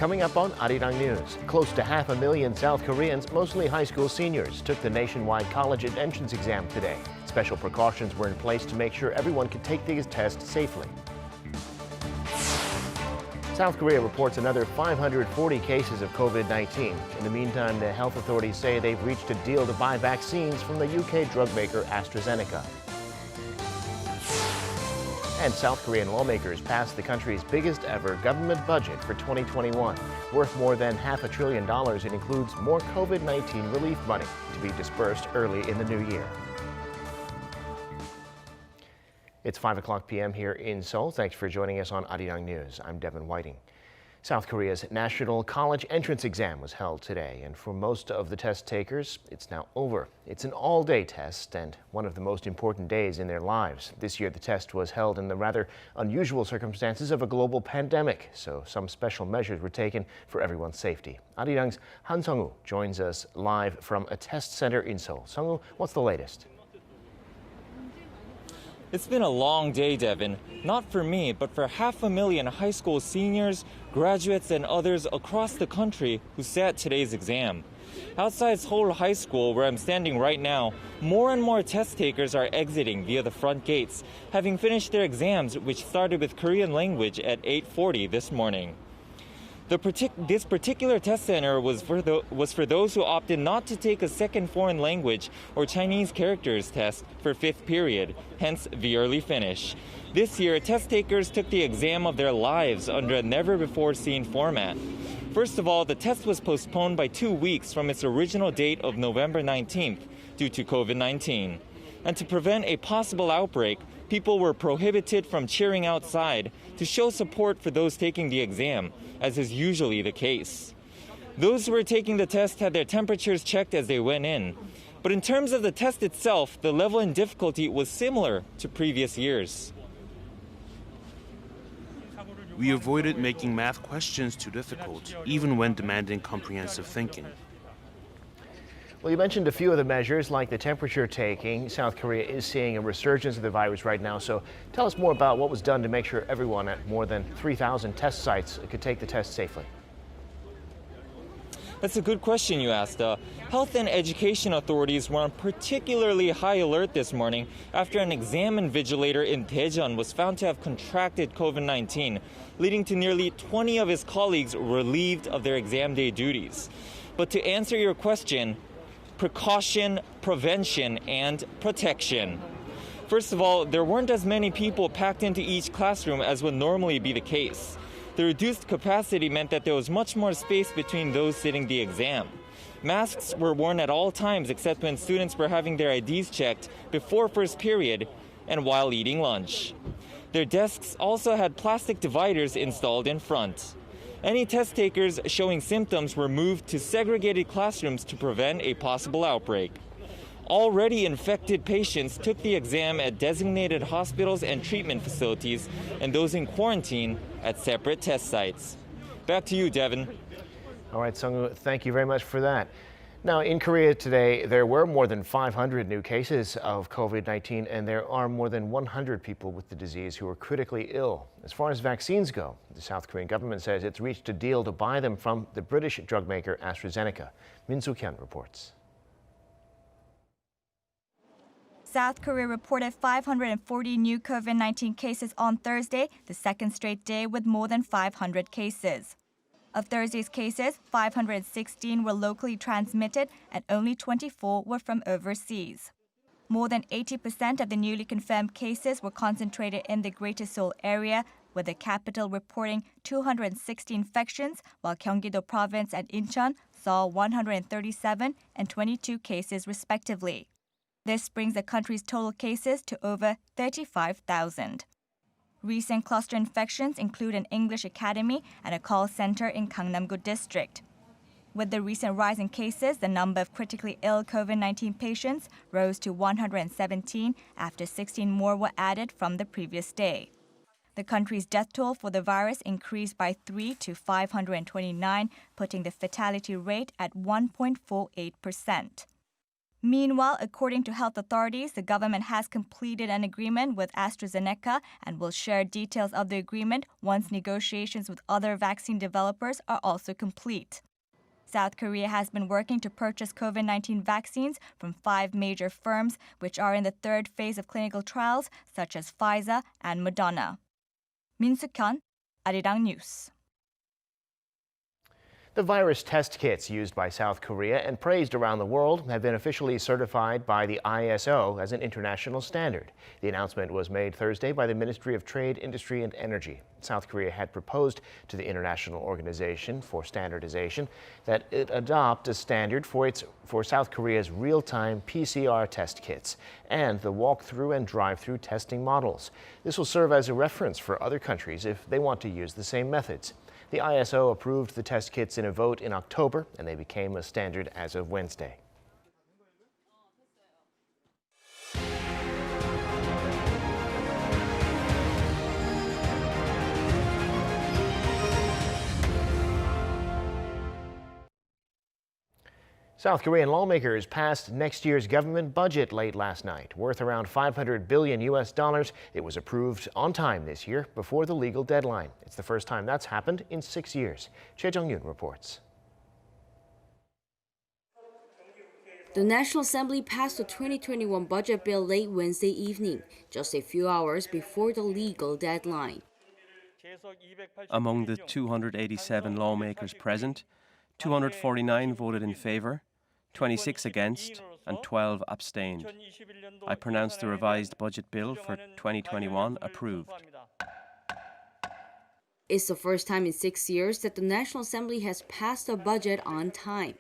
Coming up on Arirang News, close to 500,000 South Koreans, mostly high school seniors, took the nationwide college entrance exam today. Special precautions were in place to make sure everyone could take these tests safely. South Korea reports another 540 cases of COVID-19. In the meantime, the health authorities say they've reached a deal to buy vaccines from the UK drug maker AstraZeneca. And South Korean lawmakers passed the country's biggest ever government budget for 2021. Worth more than $500 billion, it includes more COVID-19 relief money to be dispersed early in the new year. It's 5 p.m. here in Seoul. Thanks for joining us on Arirang News. I'm Devin Whiting. South Korea's national college entrance exam was held today, and for most of the test takers, it's now over. It's an all-day test and one of the most important days in their lives. This year, the test was held in the rather unusual circumstances of a global pandemic, so some special measures were taken for everyone's safety. Arirang's Han Sung-woo joins us live from a test center in Seoul. Sung-woo, what's the latest? It's been a long day, Devin. Not for me, but for 500,000 high school seniors, graduates, and others across the country who sat today's exam. Outside Seoul High School, where I'm standing right now, more and more test takers are exiting via the front gates, having finished their exams, which started with Korean language at 8:40 this morning. This particular test center was for those who opted not to take a second foreign language or Chinese characters test for 5th period, hence the early finish. This year, test takers took the exam of their lives under a never-before-seen format. First of all, the test was postponed by 2 weeks from its original date of November 19th due to COVID-19. And to prevent a possible outbreak, people were prohibited from cheering outside to show support for those taking the exam, as is usually the case. Those who were taking the test had their temperatures checked as they went in. But in terms of the test itself, the level and difficulty was similar to previous years. We avoided making math questions too difficult, even when demanding comprehensive thinking. Well, you mentioned a few of the measures, like the temperature taking. South Korea is seeing a resurgence of the virus right now, so tell us more about what was done to make sure everyone at more than 3,000 test sites could take the test safely. That's a good question you asked. Health and education authorities were on particularly high alert this morning after an exam invigilator in Daejeon was found to have contracted COVID-19, leading to nearly 20 of his colleagues relieved of their exam day duties. But to answer your question, precaution, prevention, and protection. First of all, there weren't as many people packed into each classroom as would normally be the case. The reduced capacity meant that there was much more space between those sitting the exam. Masks were worn at all times except when students were having their IDs checked before first period and while eating lunch. Their desks also had plastic dividers installed in front. Any test takers showing symptoms were moved to segregated classrooms to prevent a possible outbreak. Already infected patients took the exam at designated hospitals and treatment facilities, and those in quarantine at separate test sites. Back to you, Devin. All right, Sung-woo, thank you very much for that. Now, in Korea today, there were more than 500 new cases of COVID-19, and there are more than 100 people with the disease who are critically ill. As far as vaccines go, the South Korean government says it's reached a deal to buy them from the British drug maker AstraZeneca. Min Soo-hyun reports. South Korea reported 540 new COVID-19 cases on Thursday, the second straight day with more than 500 cases. Of Thursday's cases, 516 were locally transmitted and only 24 were from overseas. More than 80% of the newly confirmed cases were concentrated in the Greater Seoul area, with the capital reporting 260 infections, while Gyeonggi-do Province and Incheon saw 137 and 22 cases respectively. This brings the country's total cases to over 35,000. Recent cluster infections include an English academy and a call center in Gangnam-gu district. With the recent rise in cases, the number of critically ill COVID-19 patients rose to 117 after 16 more were added from the previous day. The country's death toll for the virus increased by 3 to 529, putting the fatality rate at 1.48%. Meanwhile, according to health authorities, the government has completed an agreement with AstraZeneca and will share details of the agreement once negotiations with other vaccine developers are also complete. South Korea has been working to purchase COVID-19 vaccines from 5 major firms, which are in the third phase of clinical trials, such as Pfizer and Moderna. Min Suk-hyun, Arirang News. The virus test kits used by South Korea and praised around the world have been officially certified by the ISO as an international standard. The announcement was made Thursday by the Ministry of Trade, Industry and Energy. South Korea had proposed to the International Organization for Standardization that it adopt a standard for South Korea's real-time PCR test kits and the walk-through and drive-through testing models. This will serve as a reference for other countries if they want to use the same methods. The ISO approved the test kits in a vote in October, and they became a standard as of Wednesday. South Korean lawmakers passed next year's government budget late last night, worth around $500 billion. It was approved on time this year before the legal deadline. It's the first time that's happened in 6 years. Choi Jung-yoon reports. The National Assembly passed the 2021 budget bill late Wednesday evening, just a few hours before the legal deadline. Among the 287 lawmakers present, 249 voted in favor, 26 against, and 12 abstained. I pronounce the revised budget bill for 2021 approved. It's the first time in 6 years that the National Assembly has passed a budget on time.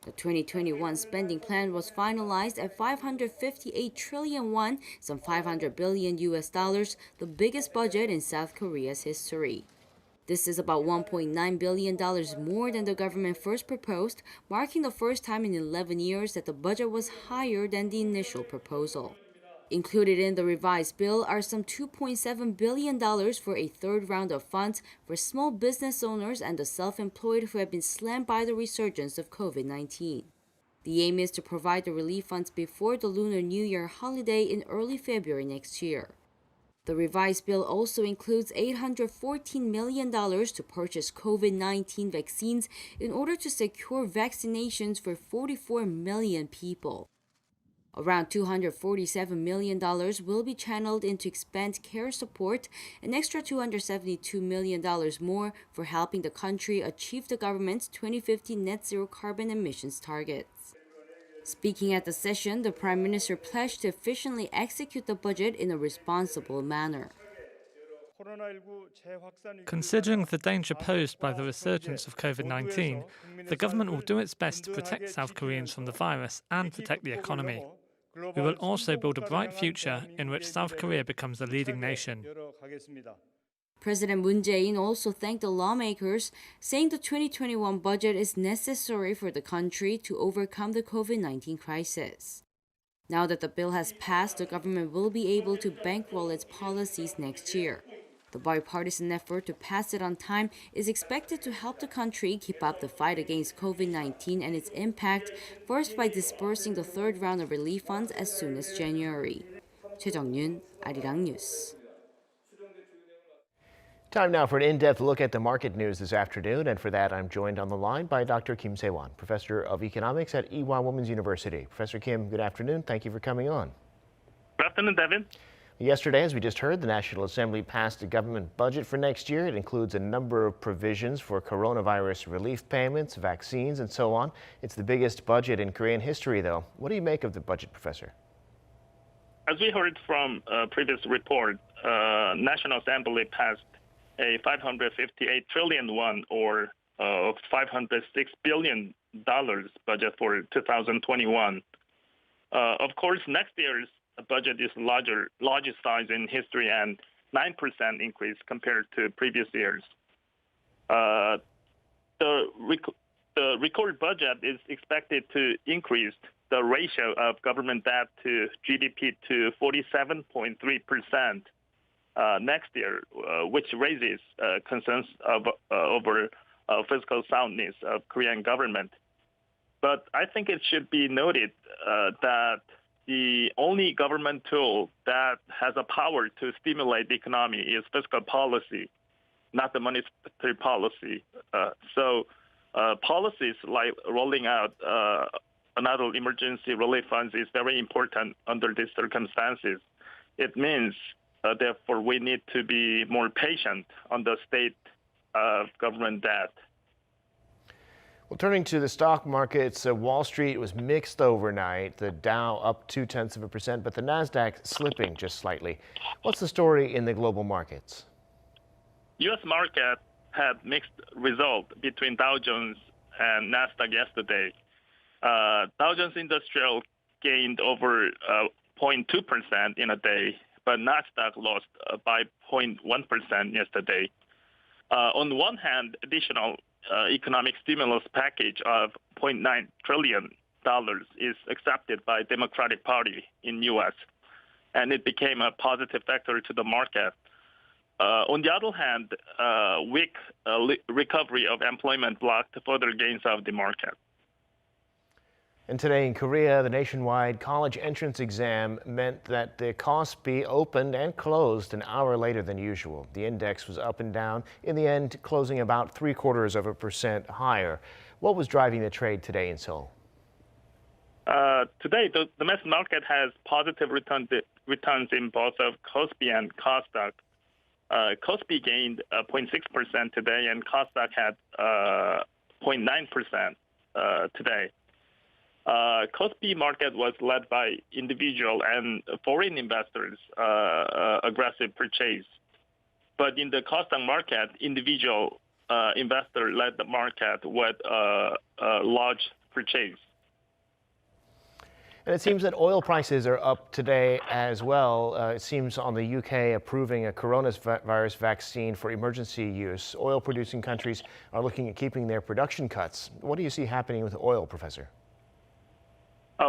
The 2021 spending plan was finalized at 558 trillion won, some $500 billion, the biggest budget in South Korea's history. This is about $1.9 billion more than the government first proposed, marking the first time in 11 years that the budget was higher than the initial proposal. Included in the revised bill are some $2.7 billion for a third round of funds for small business owners and the self-employed who have been slammed by the resurgence of COVID-19. The aim is to provide the relief funds before the Lunar New Year holiday in early February next year. The revised bill also includes $814 million to purchase COVID-19 vaccines in order to secure vaccinations for 44 million people. Around $247 million will be channeled into expand care support, an extra $272 million more for helping the country achieve the government's 2050 net zero carbon emissions targets. Speaking at the session, the Prime Minister pledged to efficiently execute the budget in a responsible manner. Considering the danger posed by the resurgence of COVID-19, the government will do its best to protect South Koreans from the virus and protect the economy. We will also build a bright future in which South Korea becomes a leading nation. President Moon Jae-in also thanked the lawmakers, saying the 2021 budget is necessary for the country to overcome the COVID-19 crisis. Now that the bill has passed, the government will be able to bankroll its policies next year. The bipartisan effort to pass it on time is expected to help the country keep up the fight against COVID-19 and its impact, first by disbursing the third round of relief funds as soon as January. Choi Jung-yoon, Arirang News. Time now for an in-depth look at the market news this afternoon, and for that I'm joined on the line by Dr. Kim Se-won, Professor of Economics at Ewha Women's University. Professor Kim, good afternoon. Thank you for coming on. Good afternoon, Devin. Yesterday, as we just heard, the National Assembly passed a government budget for next year. It includes a number of provisions for coronavirus relief payments, vaccines, and so on. It's the biggest budget in Korean history, though. What do you make of the budget, Professor? As we heard from a previous report, National Assembly passed a 558 trillion won or $506 billion budget for 2021. Of course, next year's budget is largest size in history and 9% increase compared to previous years. The record budget is expected to increase the ratio of government debt to GDP to 47.3% next year, which raises concerns over fiscal soundness of Korean government. But I think it should be noted that the only government tool that has a power to stimulate the economy is fiscal policy, not the monetary policy. So policies like rolling out another emergency relief funds is very important under these circumstances. It means, therefore, we need to be more patient on the state government debt. Well, turning to the stock markets, Wall Street was mixed overnight. The Dow up 0.2%, but the Nasdaq slipping just slightly. What's the story in the global markets? U.S. market had mixed result between Dow Jones and Nasdaq yesterday. Dow Jones Industrial gained over 0.2% in a day, but Nasdaq lost by 0.1% yesterday. On one hand, additional economic stimulus package of $0.9 trillion is accepted by Democratic Party in U.S., and it became a positive factor to the market. On the other hand, weak recovery of employment blocked further gains of the market. And today in Korea, the nationwide college entrance exam meant that the Kospi opened and closed an hour later than usual. The index was up and down, in the end closing about 0.75% higher. What was driving the trade today in Seoul? Today, the domestic market has positive returns in both of Kospi and Kosdaq. Kospi gained 0.6% today, and Kosdaq had 0.9% today. Kospi market was led by individual and foreign investors' aggressive purchase. But in the Kosdaq market, individual investor led the market with large purchase. And it seems that oil prices are up today as well. It seems on the UK approving a coronavirus vaccine for emergency use. Oil-producing countries are looking at keeping their production cuts. What do you see happening with oil, Professor?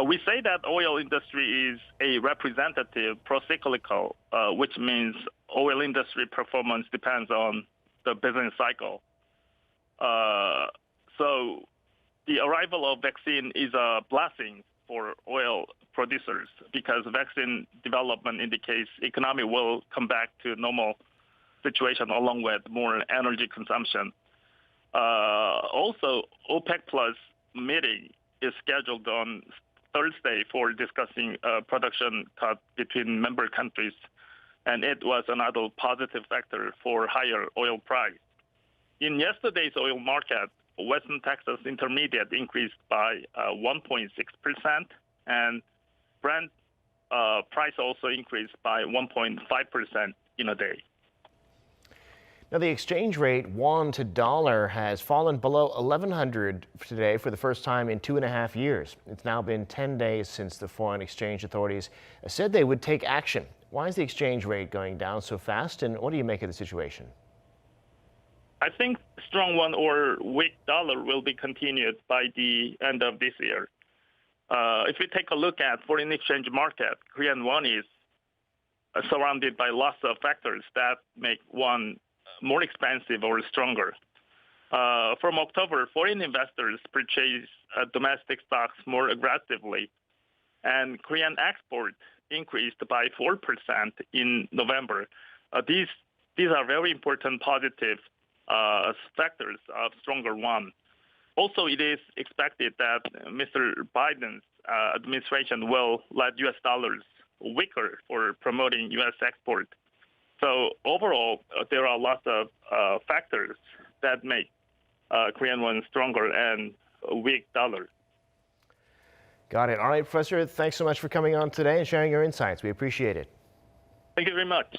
We say that oil industry is a representative pro-cyclical, which means oil industry performance depends on the business cycle. So the arrival of vaccine is a blessing for oil producers because vaccine development indicates economy will come back to normal situation along with more energy consumption. Also, OPEC Plus meeting is scheduled on Thursday for discussing production cut between member countries, and it was another positive factor for higher oil price. In yesterday's oil market, Western Texas Intermediate increased by 1.6%, and Brent price also increased by 1.5% in a day. Now, the exchange rate won to dollar has fallen below 1,100 today for the first time in 2.5 years. It's now been 10 days since the foreign exchange authorities said they would take action. Why is the exchange rate going down so fast, and what do you make of the situation? I think strong won or weak dollar will be continued by the end of this year. If we take a look at foreign exchange market, Korean won is surrounded by lots of factors that make won more expensive or stronger. From October, foreign investors purchase domestic stocks more aggressively, and Korean export increased by 4% in November. These are very important positive factors of stronger won. Also, it is expected that Mr. Biden's administration will let U.S. dollars weaker for promoting U.S. export. So overall, there are lots of factors that make Korean won stronger and weak dollar. Got it. All right, Professor, thanks so much for coming on today and sharing your insights. We appreciate it. Thank you very much.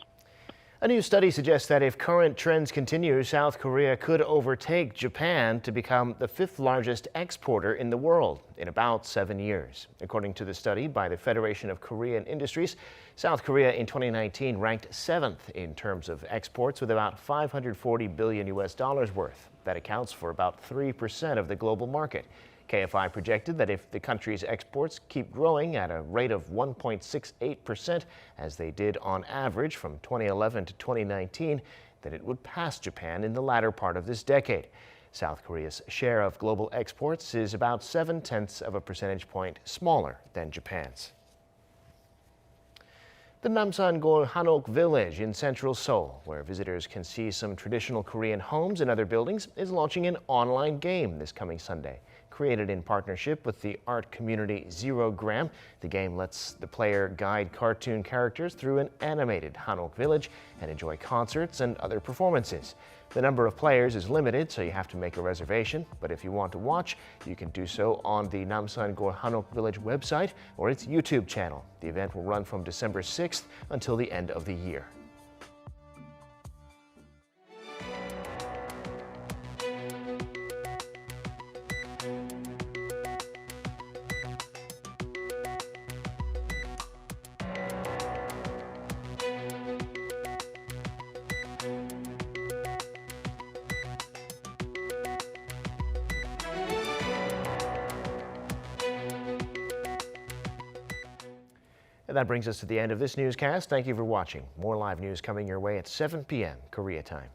A new study suggests that if current trends continue, South Korea could overtake Japan to become the 5th largest exporter in the world in about 7 years. According to the study by the Federation of Korean Industries, South Korea in 2019 ranked 7th in terms of exports with about $540 billion worth. That accounts for about 3% of the global market. KFI projected that if the country's exports keep growing at a rate of 1.68%, as they did on average from 2011 to 2019, that it would pass Japan in the latter part of this decade. South Korea's share of global exports is about 0.7 of a percentage point smaller than Japan's. The Namsangol Hanok Village in central Seoul, where visitors can see some traditional Korean homes and other buildings, is launching an online game this coming Sunday. Created in partnership with the art community Zero Gram, the game lets the player guide cartoon characters through an animated Hanok Village and enjoy concerts and other performances. The number of players is limited, so you have to make a reservation, but if you want to watch, you can do so on the Namsan Gohanok Village website or its YouTube channel. The event will run from December 6th until the end of the year. And that brings us to the end of this newscast. Thank you for watching. More live news coming your way at 7 p.m. Korea time.